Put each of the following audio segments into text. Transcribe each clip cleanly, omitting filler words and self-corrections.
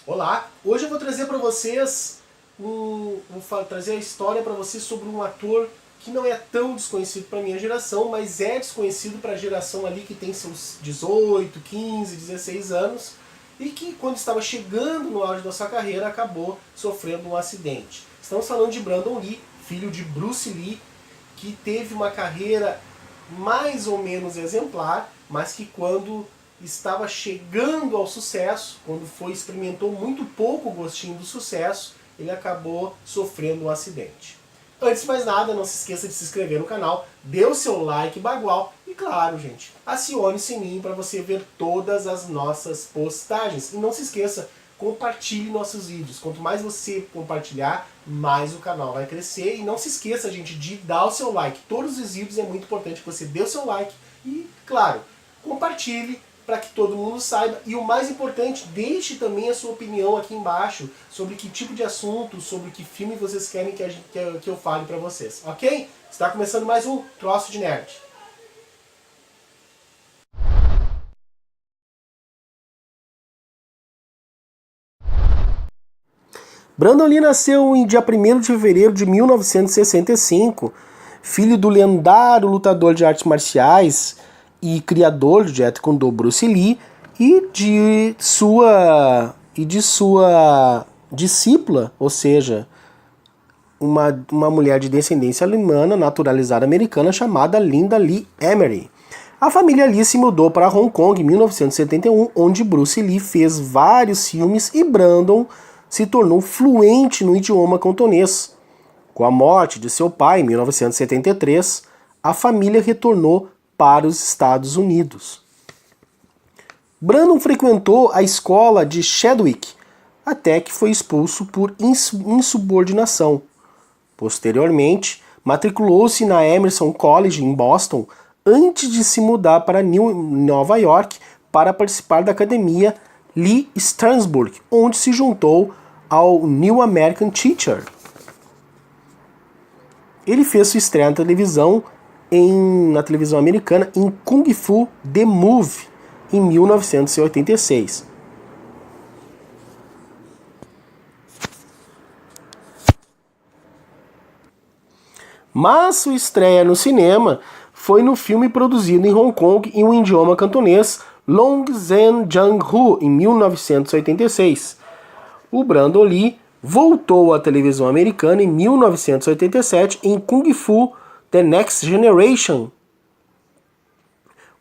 Olá, hoje eu vou trazer para vocês, trazer a história para vocês sobre um ator que não é tão desconhecido para minha geração, mas é desconhecido para a geração ali que tem seus 18, 15, 16 anos e que quando estava chegando no auge da sua carreira acabou sofrendo um acidente. Estamos falando de Brandon Lee, filho de Bruce Lee, que teve uma carreira mais ou menos exemplar, mas que quando estava chegando ao sucesso, quando experimentou muito pouco o gostinho do sucesso, ele acabou sofrendo um acidente. Antes de mais nada, não se esqueça de se inscrever no canal, dê o seu like bagual e claro, gente, acione o sininho para você ver todas as nossas postagens. E não se esqueça, compartilhe nossos vídeos. Quanto mais você compartilhar, mais o canal vai crescer. E não se esqueça, gente, de dar o seu like. Todos os vídeos é muito importante que você dê o seu like e, claro, compartilhe para que todo mundo saiba. E o mais importante, deixe também a sua opinião aqui embaixo sobre que tipo de assunto, sobre que filme vocês querem que eu fale para vocês, ok? Está começando mais um Troço de Nerd. Brandon Lee nasceu em dia 1º de fevereiro de 1965, filho do lendário lutador de artes marciais e criador de Jeet Kune Do Bruce Lee e de sua discípula, ou seja, uma mulher de descendência alemã naturalizada americana chamada Linda Lee Emery. A família Lee se mudou para Hong Kong em 1971, onde Bruce Lee fez vários filmes e Brandon se tornou fluente no idioma cantonês. Com a morte de seu pai em 1973, a família retornou para os Estados Unidos. Brandon frequentou a escola de Chadwick, até que foi expulso por insubordinação. Posteriormente, matriculou-se na Emerson College em Boston, antes de se mudar para Nova York para participar da academia Lee Strasberg, onde se juntou ao New American Teacher. Ele fez sua estreia na televisão americana em Kung Fu The Movie, em 1986. Mas sua estreia no cinema foi no filme produzido em Hong Kong em um idioma cantonês, Long Zhen Jiang Hu, em 1986. O Brandon Lee voltou à televisão americana em 1987 em Kung Fu The Next Generation,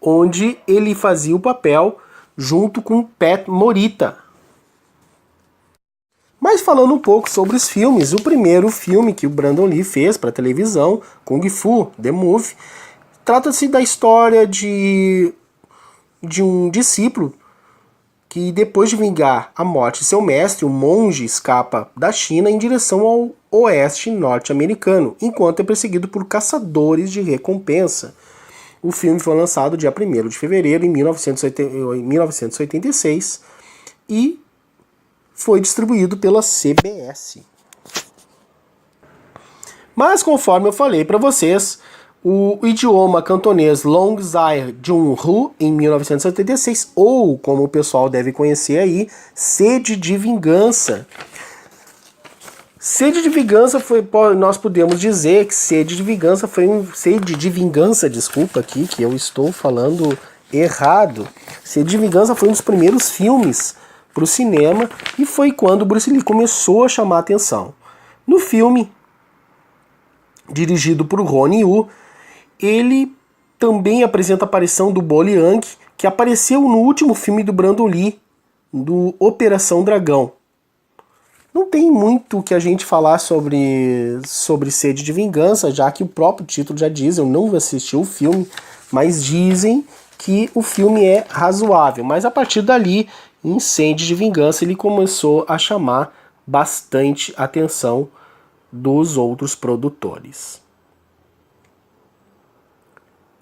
onde ele fazia o papel junto com Pat Morita. Mas falando um pouco sobre os filmes, o primeiro filme que o Brandon Lee fez para televisão, Kung Fu The Movie, trata-se da história de um discípulo que, depois de vingar a morte de seu mestre, o monge escapa da China em direção ao oeste norte-americano, enquanto é perseguido por caçadores de recompensa. O filme foi lançado dia 1º de fevereiro em 1986 e foi distribuído pela CBS. Mas, conforme eu falei para vocês, o idioma cantonês Long Zai Jun Hu, em 1976, ou como o pessoal deve conhecer aí, Sede de Vingança. Sede de Vingança nós podemos dizer que Sede de Vingança, desculpa aqui, que eu estou falando errado. Sede de Vingança foi um dos primeiros filmes para o cinema e foi quando Bruce Lee começou a chamar a atenção. No filme, dirigido por Ronnie Yu, ele também apresenta a aparição do Bo Liang, que apareceu no último filme do Brandon Lee, do Operação Dragão. Não tem muito o que a gente falar sobre Sede de Vingança, já que o próprio título já diz, eu não assisti o filme, mas dizem que o filme é razoável. Mas a partir dali, em Sede de Vingança, ele começou a chamar bastante atenção dos outros produtores.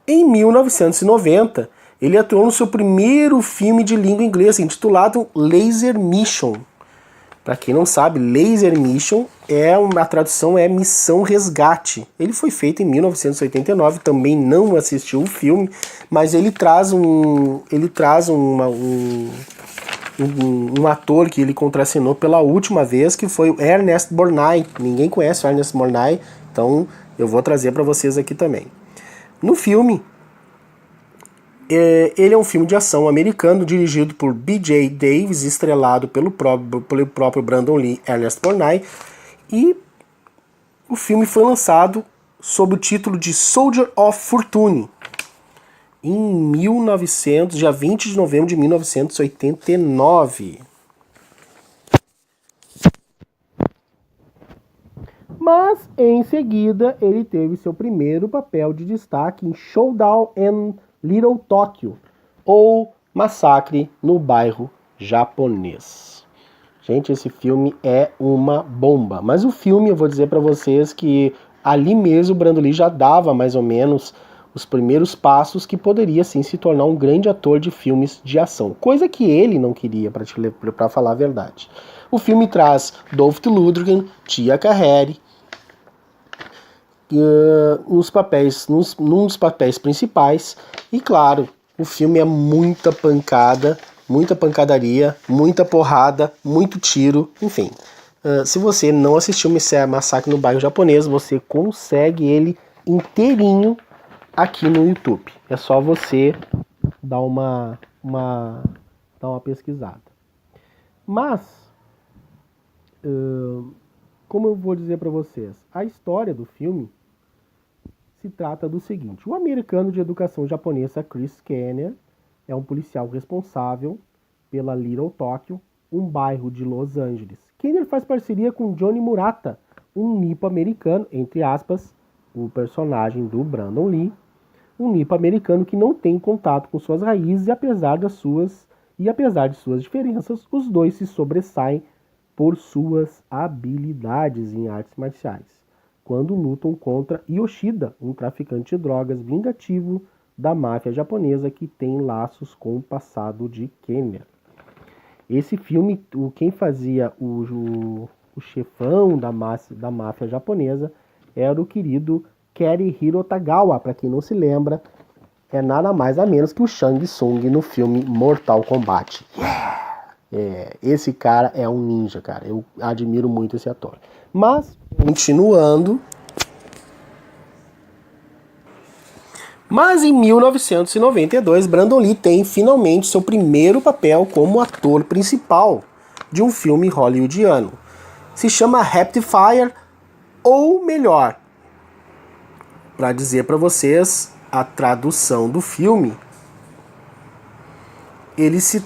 Em 1990, ele atuou no seu primeiro filme de língua inglesa, intitulado Laser Mission. Para quem não sabe, Laser Mission a tradução é Missão Resgate. Ele foi feito em 1989, também não assisti o filme, mas ele traz um ator que ele contracenou pela última vez, que foi o Ernest Borgnine. Ninguém conhece o Ernest Borgnine, então eu vou trazer para vocês aqui também. No filme, ele é um filme de ação americano dirigido por B.J. Davis, estrelado pelo próprio Brandon Lee e Ernest Borgnine, e o filme foi lançado sob o título de Soldier of Fortune, em dia 20 de novembro de 1989. Mas, em seguida, ele teve seu primeiro papel de destaque em Showdown in Little Tokyo, ou Massacre no Bairro Japonês. Gente, esse filme é uma bomba. Mas o filme, eu vou dizer para vocês que ali mesmo o Brandon Lee já dava mais ou menos os primeiros passos que poderia sim se tornar um grande ator de filmes de ação. Coisa que ele não queria, para falar a verdade. O filme traz Dolph Lundgren, Tia Carrere, nos num dos papéis principais. E claro, o filme é muita pancada, muita pancadaria, muita porrada, muito tiro, enfim. Se você não assistiu Massacre no Bairro Japonês, você consegue ele inteirinho aqui no YouTube. É só você dar uma pesquisada. Mas, como eu vou dizer para vocês, a história do filme se trata do seguinte: o americano de educação japonesa Chris Kenner é um policial responsável pela Little Tokyo, um bairro de Los Angeles. Kenner faz parceria com Johnny Murata, um nipo-americano, entre aspas, o personagem do Brandon Lee, um nipo-americano que não tem contato com suas raízes e apesar de suas diferenças, os dois se sobressaem por suas habilidades em artes marciais, quando lutam contra Yoshida, um traficante de drogas vingativo da máfia japonesa que tem laços com o passado de Kenner. Esse filme, quem fazia o chefão da máfia japonesa era o querido Cary Hirotagawa, para quem não se lembra, é nada mais a menos que o Shang Tsung no filme Mortal Kombat. Esse cara é um ninja, cara. Eu admiro muito esse ator. Mas, continuando. Mas em 1992, Brandon Lee tem finalmente seu primeiro papel como ator principal de um filme hollywoodiano. Se chama Rapid Fire, ou melhor, para dizer para vocês a tradução do filme, ele se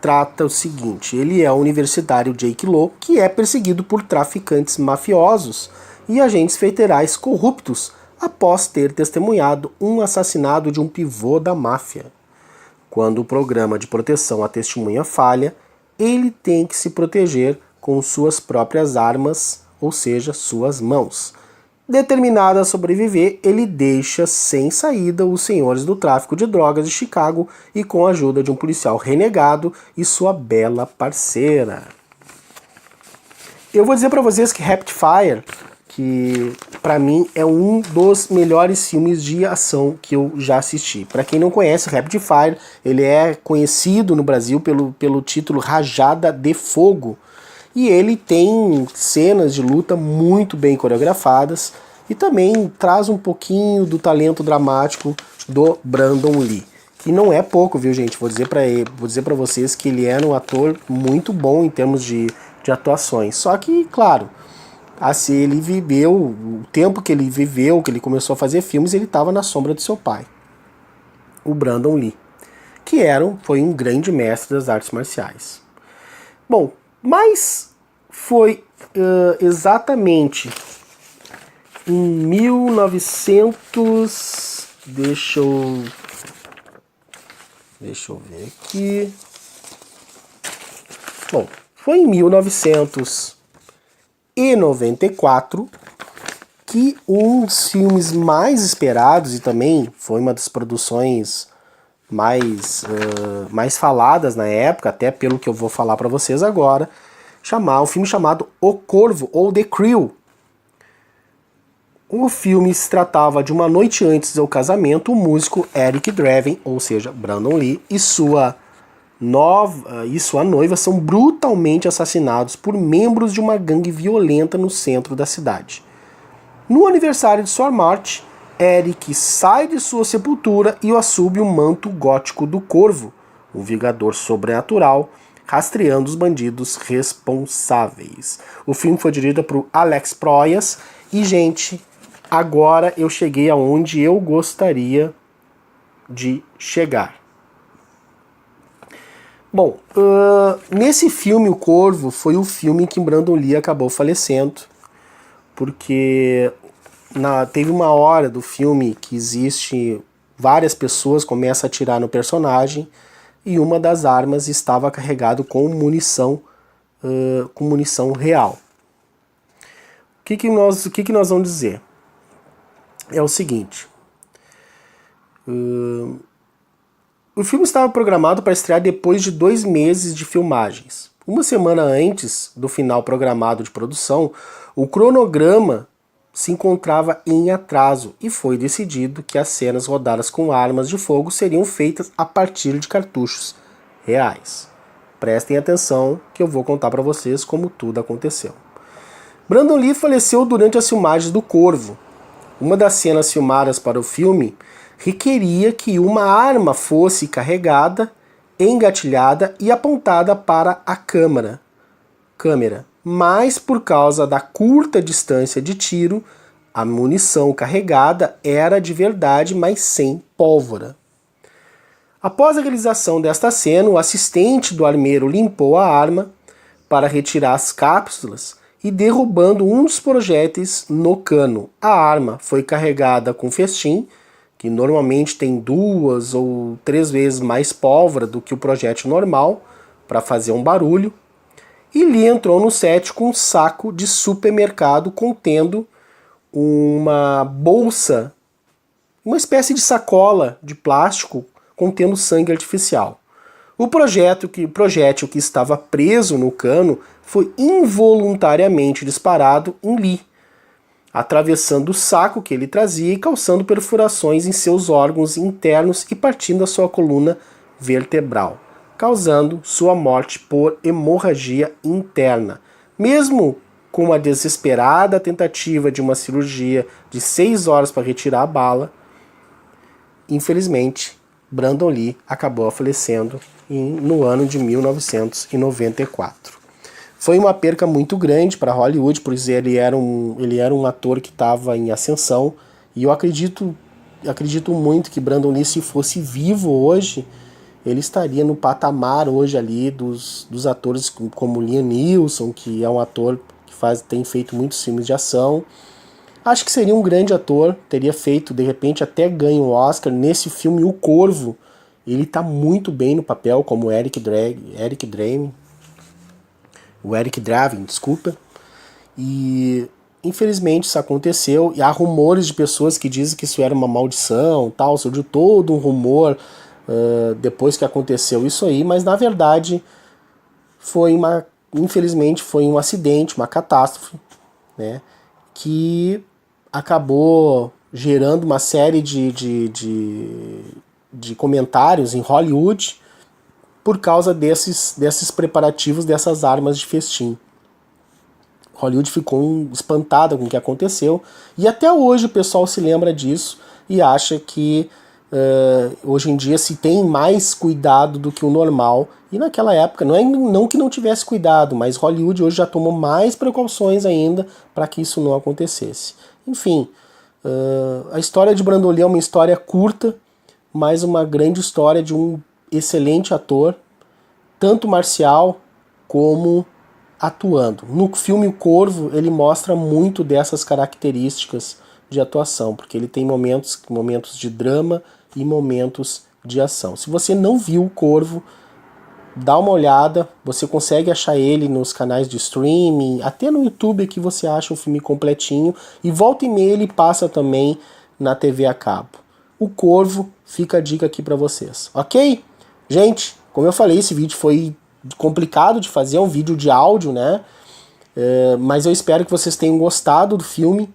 trata o seguinte: ele é o universitário Jake Lowe, que é perseguido por traficantes mafiosos e agentes federais corruptos após ter testemunhado um assassinato de um pivô da máfia. Quando o programa de proteção à testemunha falha, ele tem que se proteger com suas próprias armas, ou seja, suas mãos. Determinado a sobreviver, ele deixa sem saída os senhores do tráfico de drogas de Chicago e com a ajuda de um policial renegado e sua bela parceira. Eu vou dizer para vocês que Rapid Fire, que para mim é um dos melhores filmes de ação que eu já assisti. Para quem não conhece, Rapid Fire, ele é conhecido no Brasil pelo título Rajada de Fogo. E ele tem cenas de luta muito bem coreografadas e também traz um pouquinho do talento dramático do Brandon Lee, que não é pouco, viu, gente? Vou dizer para vocês que ele era um ator muito bom em termos de atuações. Só que, claro, assim, ele viveu, o tempo que ele viveu, que ele começou a fazer filmes, ele estava na sombra de seu pai, o Brandon Lee, que foi um grande mestre das artes marciais. Bom, mas foi exatamente em 1900... Deixa eu ver aqui. Bom, foi em 1994 que um dos filmes mais esperados, e também foi uma das produções mais faladas na época, até pelo que eu vou falar para vocês agora, o filme chamado O Corvo, ou The Crew. O filme se tratava de uma noite antes do casamento, o músico Eric Draven, ou seja, Brandon Lee, e sua e sua noiva são brutalmente assassinados por membros de uma gangue violenta no centro da cidade. No aniversário de sua morte, Eric sai de sua sepultura e assume o manto gótico do Corvo, o vingador sobrenatural, rastreando os bandidos responsáveis. O filme foi dirigido por Alex Proyas e, gente, agora eu cheguei aonde eu gostaria de chegar. Bom, nesse filme, O Corvo, foi o filme em que Brandon Lee acabou falecendo, porque teve uma hora do filme que existe várias pessoas começam a atirar no personagem e uma das armas estava carregado com munição real. O que nós vamos dizer? É o seguinte. O filme estava programado para estrear depois de 2 meses de filmagens. Uma semana antes do final programado de produção, o cronograma se encontrava em atraso e foi decidido que as cenas rodadas com armas de fogo seriam feitas a partir de cartuchos reais. Prestem atenção que eu vou contar para vocês como tudo aconteceu. Brandon Lee faleceu durante as filmagens do Corvo. Uma das cenas filmadas para o filme requeria que uma arma fosse carregada, engatilhada e apontada para a câmera. Mas por causa da curta distância de tiro, a munição carregada era de verdade, mas sem pólvora. Após a realização desta cena, o assistente do armeiro limpou a arma para retirar as cápsulas e derrubando um dos projéteis no cano. A arma foi carregada com festim, que normalmente tem 2 ou 3 vezes mais pólvora do que o projétil normal, para fazer um barulho, e Lee entrou no set com um saco de supermercado contendo uma bolsa, uma espécie de sacola de plástico contendo sangue artificial. O projétil que estava preso no cano foi involuntariamente disparado em Lee, atravessando o saco que ele trazia e causando perfurações em seus órgãos internos e partindo a sua coluna vertebral, causando sua morte por hemorragia interna. Mesmo com a desesperada tentativa de uma cirurgia de 6 horas para retirar a bala, infelizmente, Brandon Lee acabou falecendo no ano de 1994. Foi uma perca muito grande para Hollywood, pois ele era um ator que estava em ascensão, e eu acredito muito que Brandon Lee, se fosse vivo hoje, ele estaria no patamar hoje ali dos atores como Liam Neeson, que é um ator que tem feito muitos filmes de ação. Acho que seria um grande ator, teria feito, de repente, até ganho um Oscar. Nesse filme, O Corvo, ele está muito bem no papel, como Eric Draven, desculpa. E infelizmente isso aconteceu, e há rumores de pessoas que dizem que isso era uma maldição, tal, surgiu todo um rumor depois que aconteceu isso aí, mas na verdade infelizmente foi um acidente, uma catástrofe, né, que acabou gerando uma série de comentários em Hollywood por causa desses preparativos, dessas armas de festim. Hollywood ficou espantada com o que aconteceu, e até hoje o pessoal se lembra disso e acha que hoje em dia se tem mais cuidado do que o normal, e naquela época, não que não tivesse cuidado, mas Hollywood hoje já tomou mais precauções ainda para que isso não acontecesse. Enfim, a história de Brandon Lee é uma história curta, mas uma grande história de um excelente ator, tanto marcial como atuando. No filme O Corvo, ele mostra muito dessas características de atuação, porque ele tem momentos de drama e momentos de ação. Se você não viu O Corvo, dá uma olhada, você consegue achar ele nos canais de streaming, até no YouTube que você acha o filme completinho, e volta e meia ele passa também na TV a cabo. O Corvo, fica a dica aqui para vocês, ok? Gente, como eu falei, esse vídeo foi complicado de fazer, é um vídeo de áudio, né? Mas eu espero que vocês tenham gostado do filme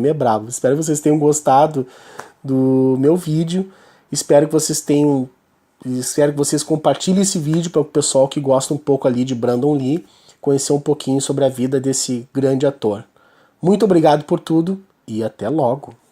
é brabo. Espero que vocês tenham gostado do meu vídeo, espero que vocês tenham espero que vocês compartilhem esse vídeo para o pessoal que gosta um pouco ali de Brandon Lee, conhecer um pouquinho sobre a vida desse grande ator. Muito obrigado por tudo e até logo!